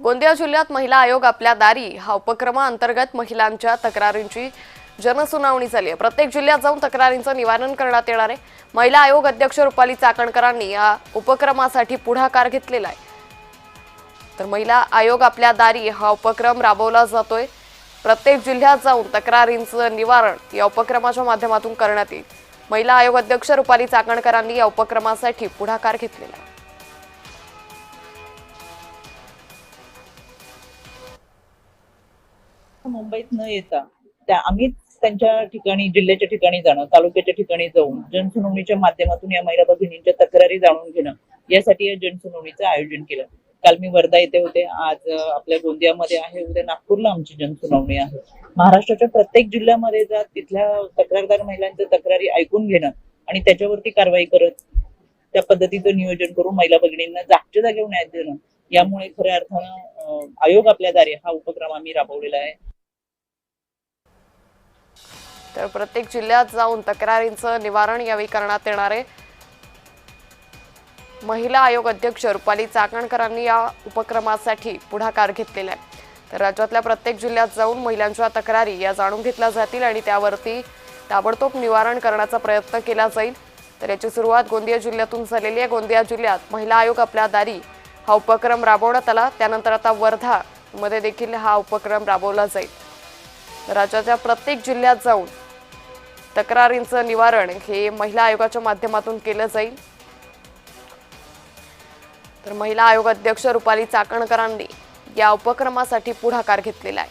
गोंदिया जिल्ह्यात महिला आयोग आपल्या दारी हा उपक्रमाअंतर्गत महिलांच्या तक्रारींची जनसुनावणी झाली आहे। प्रत्येक जिल्ह्यात जाऊन तक्रारींचं निवारण करण्यात येणार आहे। महिला आयोग अध्यक्ष रुपाली चाकणकरांनी या उपक्रमासाठी पुढाकार घेतलेला आहे। तर महिला आयोग आपल्या दारी हा उपक्रम राबवला जातोय। प्रत्येक जिल्ह्यात जाऊन तक्रारींचं निवारण या उपक्रमाच्या माध्यमातून करण्यात येईल। महिला आयोग अध्यक्ष रुपाली चाकणकरांनी या उपक्रमासाठी पुढाकार घेतलेला आहे। मुंबईत न येता आम्हीच त्यांच्या ठिकाणी, जिल्ह्याच्या ठिकाणी जाणं, तालुक्याच्या ठिकाणी जाऊन जनसुनावणीच्या माध्यमातून या महिला भगिनींच्या तक्रारी जाणून घेणं, यासाठी या जनसुनावणीचं आयोजन केलं। काल मी वर्धा येथे होते, आज आपल्या गोंदियामध्ये आहे, उद्या नागपूरला आमची जनसुनावणी आहे। महाराष्ट्राच्या प्रत्येक जिल्ह्यामध्ये जा, तिथल्या तक्रारदार महिलांच्या तक्रारी ऐकून घेणं आणि त्याच्यावरती कारवाई करत त्या पद्धतीचं नियोजन करून महिला भगिनींना जागच्या जागेवर न्याय देणं, यामुळे खऱ्या अर्थानं आयोग आपल्या दारी हा उपक्रम आम्ही राबवलेला आहे। तर प्रत्येक जिल्ह्यात जाऊन तक्रारींचं निवारण यावेळी करण्यात येणार आहे। महिला आयोग अध्यक्ष रुपाली चाकणकरांनी या उपक्रमासाठी पुढाकार घेतलेला आहे। तर राज्यातल्या प्रत्येक जिल्ह्यात जाऊन महिलांच्या तक्रारी या जाणून घेतल्या जातील आणि त्यावरती ताबडतोब निवारण करण्याचा प्रयत्न केला जाईल। तर याची सुरुवात गोंदिया जिल्ह्यातून झालेली आहे। गोंदिया जिल्ह्यात महिला आयोग आपल्या दारी हा उपक्रम राबवण्यात आला, त्यानंतर आता वर्धा मध्ये देखील हा उपक्रम राबवला जाईल। राज्याच्या प्रत्येक जिल्ह्यात जाऊन तक्रारींचं निवारण हे महिला आयोगाच्या माध्यमातून केलं जाईल। तर महिला आयोग अध्यक्ष रुपाली चाकणकरांनी या उपक्रमासाठी पुढाकार घेतलेला आहे।